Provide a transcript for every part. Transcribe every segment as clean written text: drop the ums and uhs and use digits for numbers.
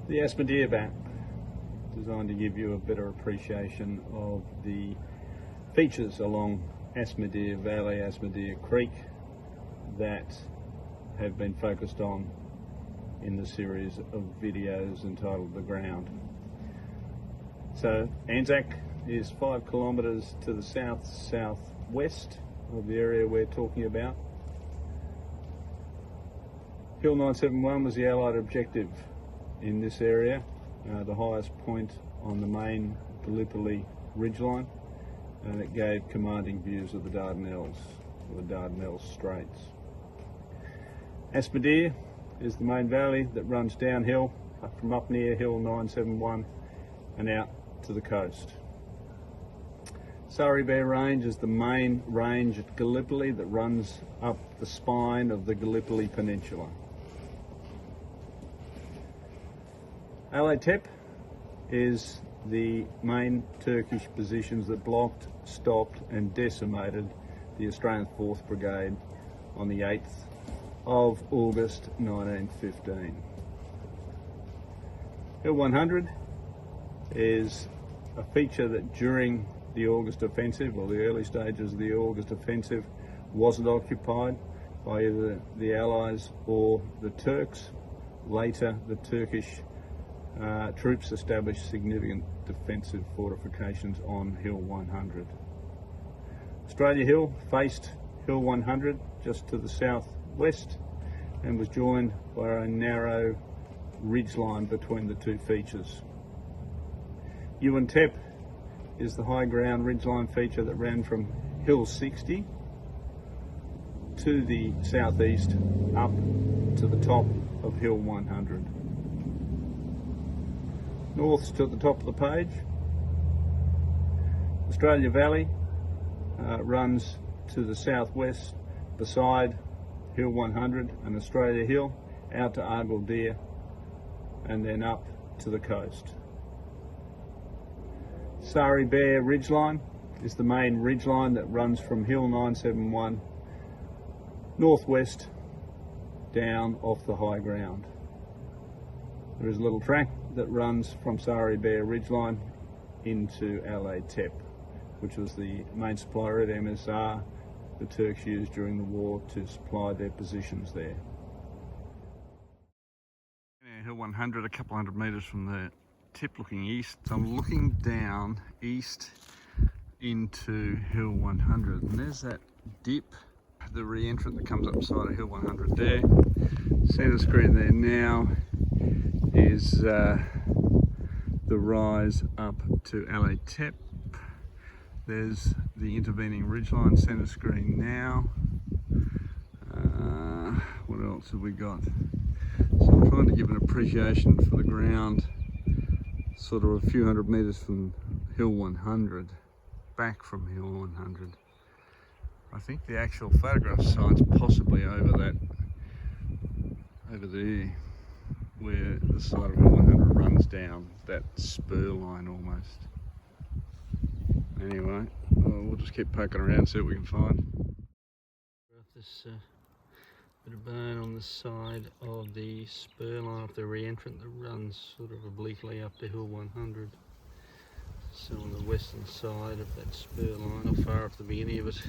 The Asma Dere map, designed to give you a better appreciation of the features along Asma Dere Valley, Asma Dere Creek, that have been focused on in the series of videos entitled The Ground. So ANZAC is 5 kilometres to the south-southwest of the area we're talking about. Hill 971 was the Allied objective in this area, the highest point on the main Gallipoli ridgeline, and it gave commanding views of the Dardanelles, or the Dardanelles Straits. Asma Dere is the main valley that runs downhill from up near Hill 971 and out to the coast. Asma Dere Range is the main range at Gallipoli that runs up the spine of the Gallipoli Peninsula. Alatep is the main Turkish positions that blocked, stopped and decimated the Australian 4th Brigade on the 8th of August 1915. Hill 100 is a feature that during the August offensive, or the early stages of the August offensive, wasn't occupied by either the Allies or the Turks. Later, the Turkish troops established significant defensive fortifications on Hill 100. Australia Hill faced Hill 100 just to the southwest and was joined by a narrow ridgeline between the two features. UNTEP is the high ground ridgeline feature that ran from Hill 60 to the southeast up to the top of Hill 100. North to the top of the page, Australia Valley runs to the southwest beside Hill 100 and Australia Hill out to Asma Dere and then up to the coast. Asma Dere ridgeline is the main ridgeline that runs from Hill 971 northwest down off the high ground. There is a little track that runs from Asma Dere ridgeline into Alatep, which was the main supplier at MSR the Turks used during the war to supply their positions there. Hill 100, a couple hundred metres from the tip looking east. So I'm looking down east into Hill 100, and there's that dip, the re-entrant that comes up the side of Hill 100 there. Centre screen there now is the rise up to Alatep. There's the intervening ridgeline, centre screen now. What else have we got? So I'm trying to give an appreciation for the ground, sort of a few hundred metres from Hill 100, back from Hill 100. I think the actual photograph site's possibly over there, where the side of Hill 100 runs down, that spur line almost. Anyway, we'll just keep poking around, see what we can find. This bit of bone on the side of the spur line of the re-entrant that runs sort of obliquely up to Hill 100. So on the western side of that spur line, not far off the beginning of it.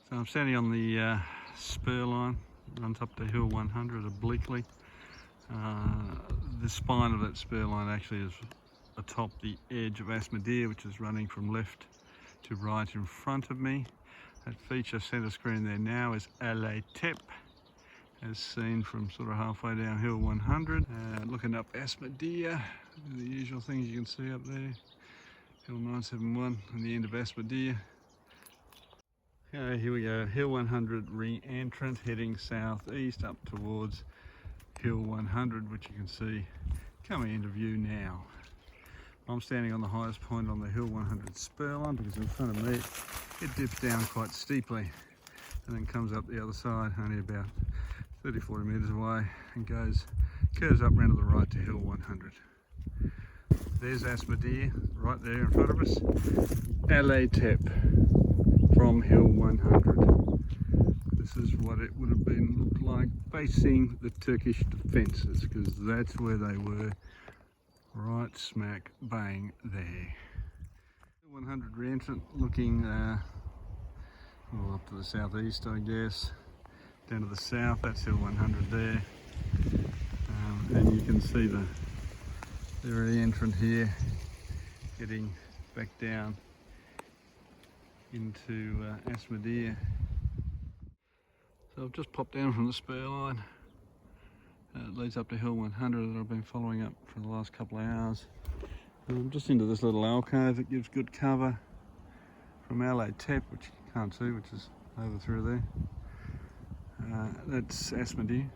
So I'm standing on the spur line, runs up to Hill 100 obliquely. The spine of that spur line actually is atop the edge of Asma Dere, which is running from left to right in front of me. That feature centre screen there now is Alatep, as seen from sort of halfway down Hill 100. Looking up Asma Dere, the usual things you can see up there. Hill 971 and the end of Asma Dere. Okay, here we go, Hill 100 re-entrant heading southeast up towards Hill 100, which you can see coming into view now. I'm standing on the highest point on the Hill 100 spur line because in front of me it dips down quite steeply and then comes up the other side only about 30-40 metres away and curves up round to the right to Hill 100. There's Asma Dere right there in front of us. Alatep from Hill 100. This it would have been looked like facing the Turkish defences, because that's where they were, right smack bang there. 100 re-entrant looking well, up to the southeast, I guess, down to the south. That's Hill 100 there, and you can see the re-entrant here getting back down into Asma Dere. So I've just popped down from the spur line. It leads up to Hill 100 that I've been following up for the last couple of hours. And I'm just into this little alcove that gives good cover from Tep, which you can't see, which is over through there. That's Asma Dere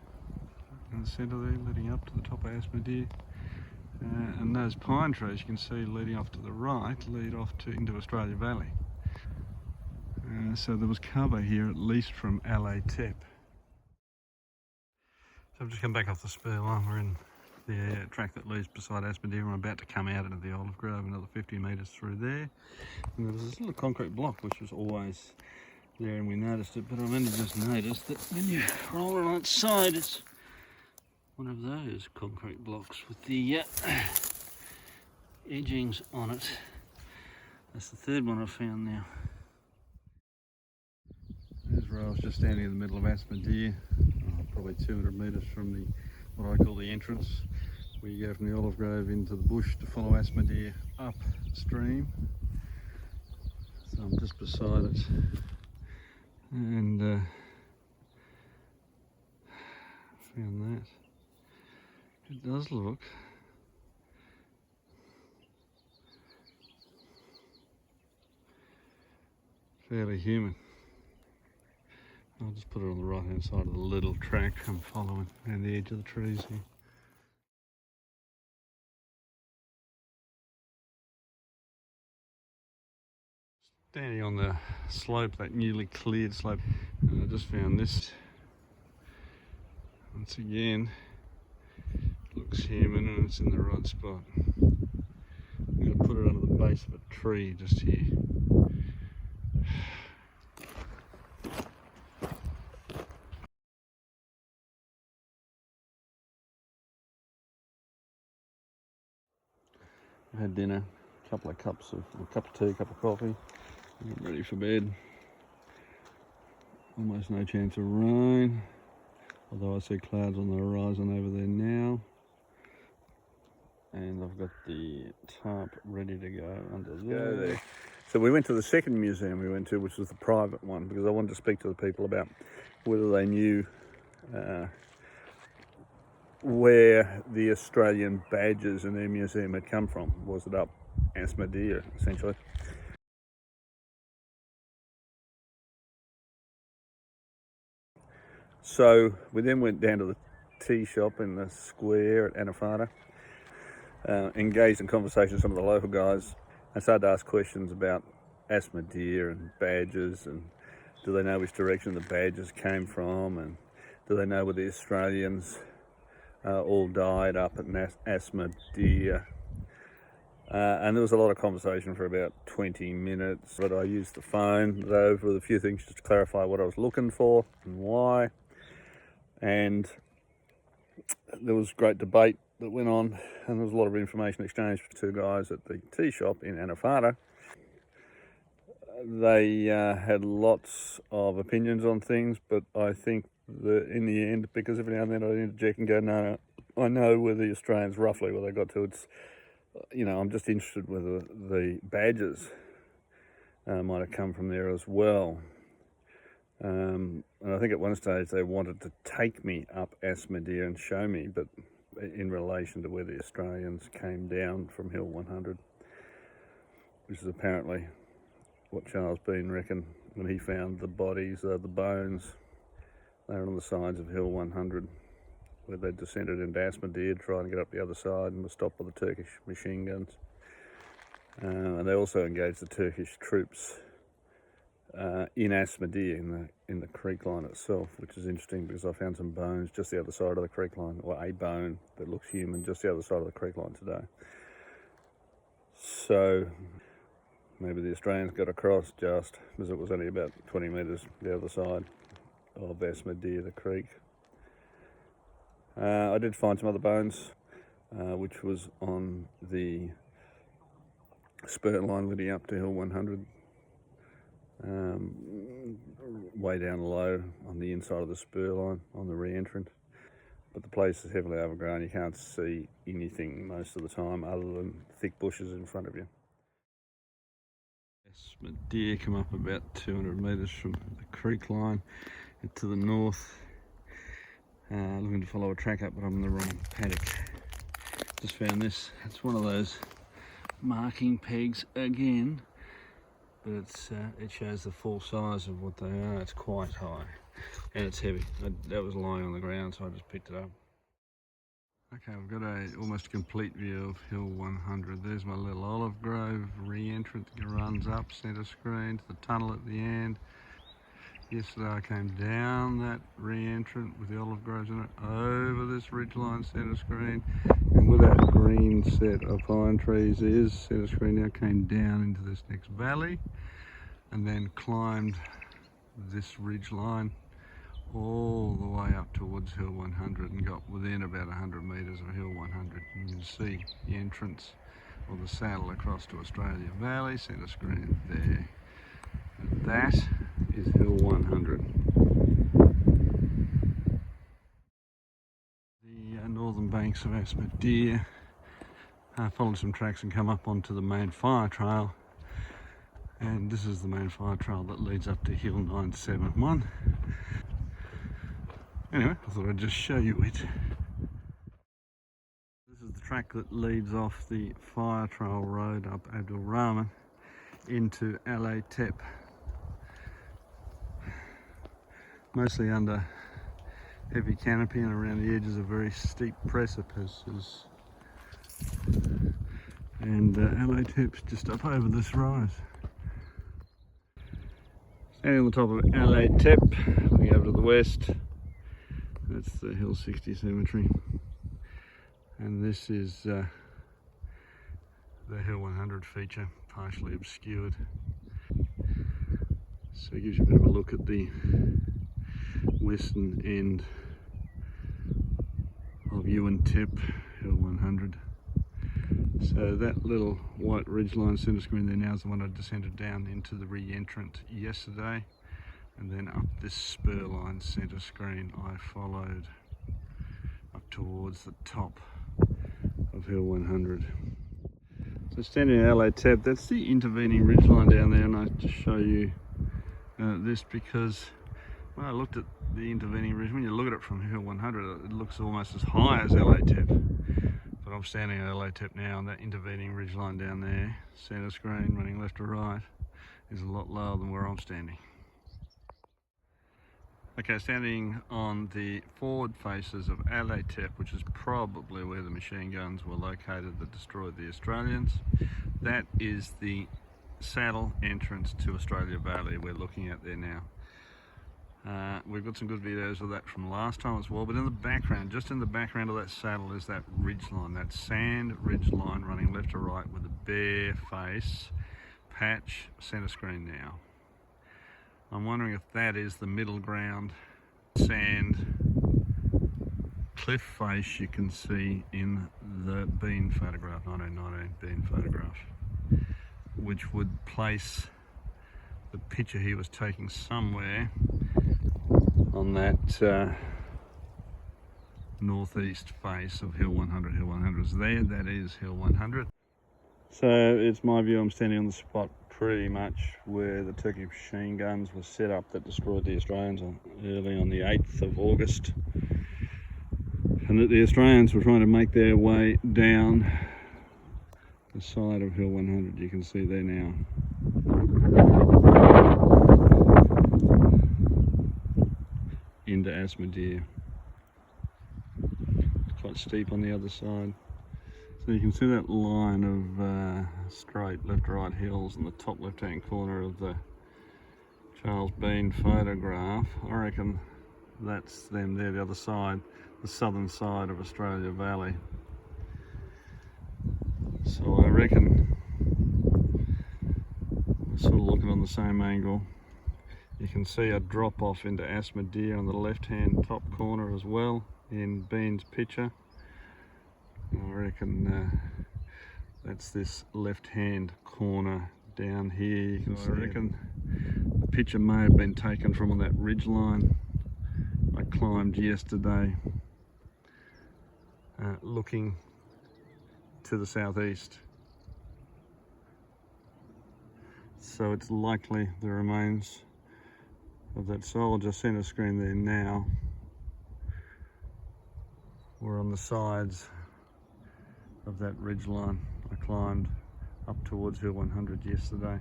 in the centre there, leading up to the top of Asma Dere. And those pine trees you can see leading off to the right lead off into Australia Valley. So there was cover here at least from Tep. So I've just come back off the spur line. We're in the track that leads beside Asma Dere. I'm about to come out into the olive grove, another 50 metres through there. And there was this little concrete block which was always there and we noticed it, but I've only just noticed that when you roll it on its side, it's one of those concrete blocks with the edgings on it. That's the third one I've found now. There's where I was just standing in the middle of Asma Dere, probably 200 metres from the what I call the entrance, where you go from the olive grove into the bush to follow Asma Dere upstream. So I'm just beside it, and found that. It does look fairly human. I'll just put it on the right hand side of the little track I'm following around the edge of the trees here. Standing on the slope, that newly cleared slope, and I just found this. Once again, it looks human and it's in the right spot. I'm going to put it under the base of a tree just here. I've had dinner, a cup of tea, cup of coffee. I'm ready for bed. Almost no chance of rain, although I see clouds on the horizon over there now. And I've got the tarp ready to go under there. So we went to the second museum we went to, which was the private one, because I wanted to speak to the people about whether they knew where the Australian badges in their museum had come from. Was it up Asma Dere, essentially? So we then went down to the tea shop in the square at Anafata, engaged in conversation with some of the local guys, and started to ask questions about Asma Dere and badges, and do they know which direction the badges came from, and do they know where the Australians all died up at Asma Dere. And there was a lot of conversation for about 20 minutes, but I used the phone though with a few things just to clarify what I was looking for and why. And there was great debate that went on, and there was a lot of information exchanged with two guys at the tea shop in Anafata. They had lots of opinions on things, but I think that in the end, because every now and then I'd interject and go, no, I know where the Australians roughly where they got to. It's, you know, I'm just interested whether the badges might have come from there as well. And I think at one stage they wanted to take me up Asma Dere and show me, but in relation to where the Australians came down from Hill 100, which is apparently what Charles Bean reckoned when he found the bodies, the bones. They were on the sides of Hill 100, where they descended into Asma Dere, trying to get up the other side, and were stopped by the Turkish machine guns. And they also engaged the Turkish troops in Asma Dere, in the creek line itself, which is interesting because I found some bones just the other side of the creek line, or a bone that looks human just the other side of the creek line today. So maybe the Australians got across just because it was only about 20 metres the other side, of Asma Dere, the creek. I did find some other bones, which was on the spur line leading up to Hill 100, way down low on the inside of the spur line on the re-entrant. But the place is heavily overgrown. You can't see anything most of the time other than thick bushes in front of you. Asma Dere come up about 200 metres from the creek line to the north. Looking to follow a track up, but I'm in the wrong paddock. Just found this. It's one of those marking pegs again, but it shows the full size of what they are. It's quite high and it's heavy. That was lying on the ground, so I just picked it up. Okay, I've got a almost complete view of Hill 100. There's my little olive grove re-entrant that runs up centre screen to the tunnel at the end. Yesterday I came down that re-entrant with the olive groves in it, over this ridgeline centre screen, and with that green set of pine trees is centre screen, now came down into this next valley and then climbed this ridgeline all the way up towards Hill 100 and got within about 100 metres of Hill 100. You can see the entrance or the saddle across to Australia Valley, centre screen there. And that is Hill 100. The northern banks of Asma Dere. Followed some tracks and come up onto the main fire trail. And this is the main fire trail that leads up to Hill 971. Anyway, I thought I'd just show you it. This is the track that leads off the fire trail road up Abdul Rahman into Al-Tep. Mostly under heavy canopy, and around the edges of very steep precipices. And Al-Tep's just up over this rise. Standing on the top of Al-Tep, looking over to the west, that's the Hill 60 cemetery. And this is the Hill 100 feature, partially obscured. So it gives you a bit of a look at the western end of Tep, Hill 100. So that little white ridgeline centre screen there now is the one I descended down into the re-entrant yesterday, and then up this spur line centre screen I followed up towards the top of Hill 100. So standing at Al-Tep, that's the intervening ridgeline down there, and I just show you this because when I looked at the intervening ridge, when you look at it from Hill 100, it looks almost as high as Al-Tep. But I'm standing at Al-Tep now, and that intervening ridgeline down there, centre screen running left to right, is a lot lower than where I'm standing. Okay, standing on the forward faces of Al-Tep, which is probably where the machine guns were located that destroyed the Australians. That is the saddle entrance to Australia Valley we're looking at there now. We've got some good videos of that from last time as well, but in the background, just in the background of that saddle, is that ridge line, that sand ridge line running left to right with a bare face patch centre screen now. I'm wondering if that is the middle ground sand cliff face you can see in the Bean photograph, 1919 Bean photograph, which would place the picture he was taking somewhere on that northeast face of Hill 100. Hill 100 is there, that is Hill 100. So it's my view, I'm standing on the spot pretty much where the Turkish machine guns were set up that destroyed the Australians early on the 8th of August. And that the Australians were trying to make their way down the side of Hill 100, you can see there now. Into Asma Dere. It's quite steep on the other side. So you can see that line of straight left to right hills in the top left hand corner of the Charles Bean photograph. I reckon that's them there, the other side, the southern side of Australia Valley. So I reckon we're sort of looking on the same angle. You can see a drop off into Asma Dere on the left hand top corner as well in Bean's picture. I reckon that's this left hand corner down here. You can see I reckon the picture may have been taken from on that ridge line I climbed yesterday, looking to the southeast. So it's likely the remains of that soldier centre screen there now were on the sides of that ridge line I climbed up towards Hill 100 yesterday.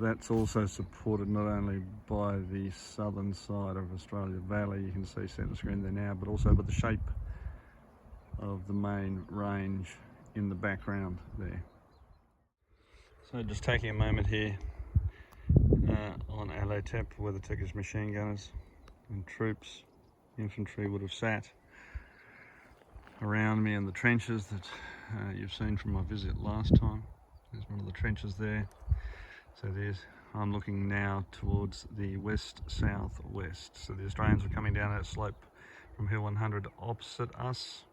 That's also supported not only by the southern side of Australia Valley, you can see centre screen there now, but also by the shape of the main range in the background there. So just taking a moment here on ANZAC where the Turkish machine gunners and troops, infantry would have sat around me in the trenches that you've seen from my visit last time. There's one of the trenches there. So I'm looking now towards the west-southwest. So the Australians were coming down that slope from Hill 100 opposite us.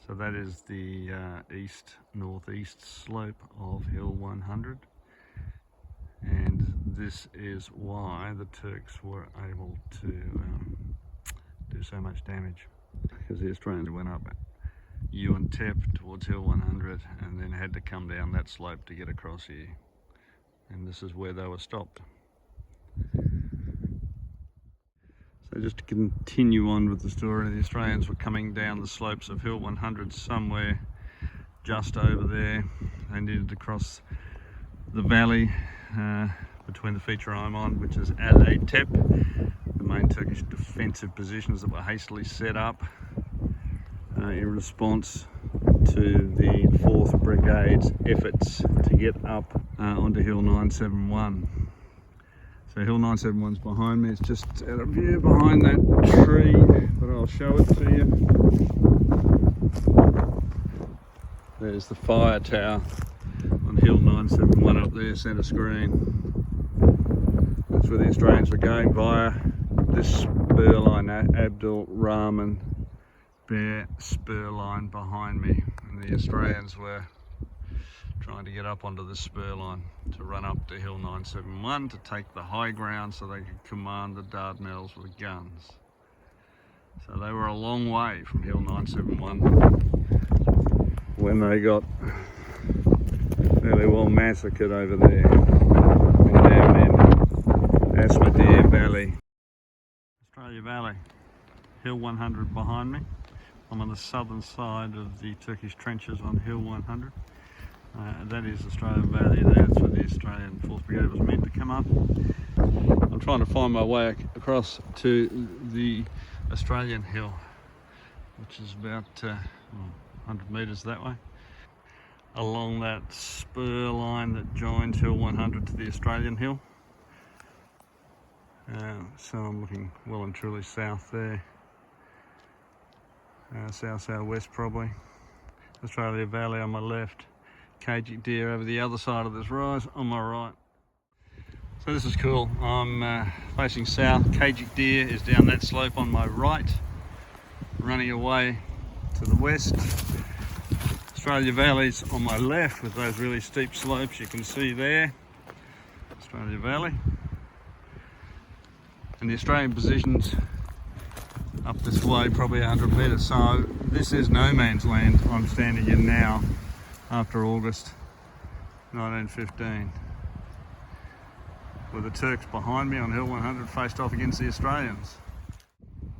So that is the east-northeast slope of Hill 100. And this is why the Turks were able to do so much damage. Because the Australians went up Tep towards Hill 100 and then had to come down that slope to get across here, and this is where they were stopped. So just to continue on with the story, the Australians were coming down the slopes of Hill 100 somewhere just over there. They needed to cross the valley between the feature I'm on, which is Tep, the main Turkish defensive positions that were hastily set up in response to the 4th Brigade's efforts to get up onto Hill 971. So Hill 971's behind me, it's just out of view behind that tree, but I'll show it to you. There's the fire tower on Hill 971 up there, centre screen. That's where the Australians were going via this spur line, Abdul Rahman Bare spur line behind me, and the Australians were trying to get up onto this spur line to run up to Hill 971 to take the high ground so they could command the Dardanelles with guns. So they were a long way from Hill 971 when they got fairly well massacred over there down in Asma Dere Valley. Australia Valley, Hill 100 behind me. I'm on the southern side of the Turkish trenches on Hill 100. That is Australia Valley, that's where the Australian 4th Brigade was meant to come up. I'm trying to find my way across to the Australian hill, which is about 100 metres that way, along that spur line that joins Hill 100 to the Australian hill. So I'm looking well and truly south there. South-southwest probably. Australia Valley on my left, Cajik Dere over the other side of this rise on my right. So this is cool. I'm facing south. Cajik Dere is down that slope on my right, running away to the west. Australia Valley's on my left with those really steep slopes you can see there. Australia Valley. And the Australian positions up this way, probably 100 metres. So this is no man's land I'm standing in now after August 1915. With the Turks behind me on Hill 100 faced off against the Australians.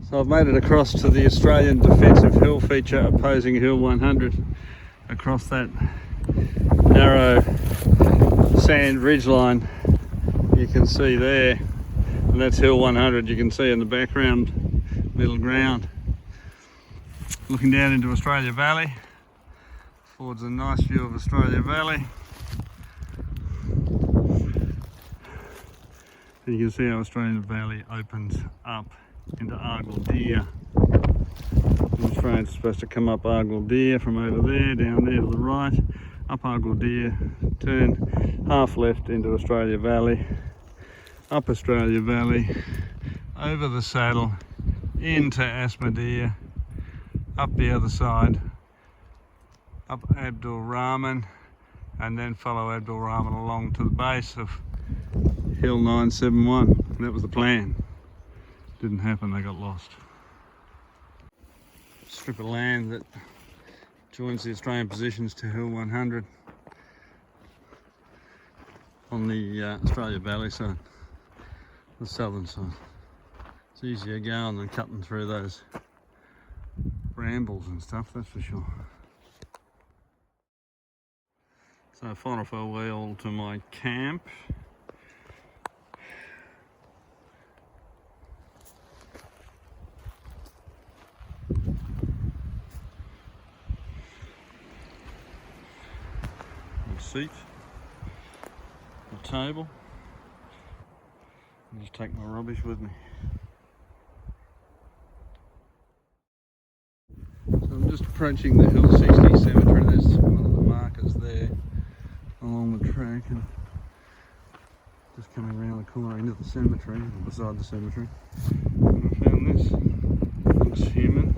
So I've made it across to the Australian defensive hill feature opposing Hill 100 across that narrow sand ridgeline you can see there. And that's Hill 100 you can see in the background. Middle ground. Looking down into Australia Valley, affords a nice view of Australia Valley. And you can see how Australia Valley opens up into Argyll Dere. The Australians are supposed to come up Argyll Dere from over there, down there to the right, up Asma Dere, turn half left into Australia Valley, up Australia Valley, over the saddle, into Asma Dere, up the other side, up Abdul Rahman, and then follow Abdul Rahman along to the base of Hill 971. That was the plan. Didn't happen, they got lost. Strip of land that joins the Australian positions to Hill 100 on the Australia Valley side, the southern side. It's easier going than cutting through those brambles and stuff, that's for sure. So final farewell to my camp. My seat, the table, and just take my rubbish with me. So I'm just approaching the Hill 60 cemetery. There's one of the markers there along the track, and just coming around the corner into the cemetery, or beside the cemetery. And I found this. Looks human.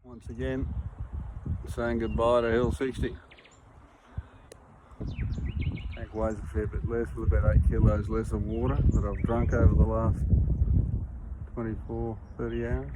Once again, saying goodbye to Hill 60. Tank weighs a fair bit less, with about 8 kilos less of water that I've drunk over the last 24-30 hours.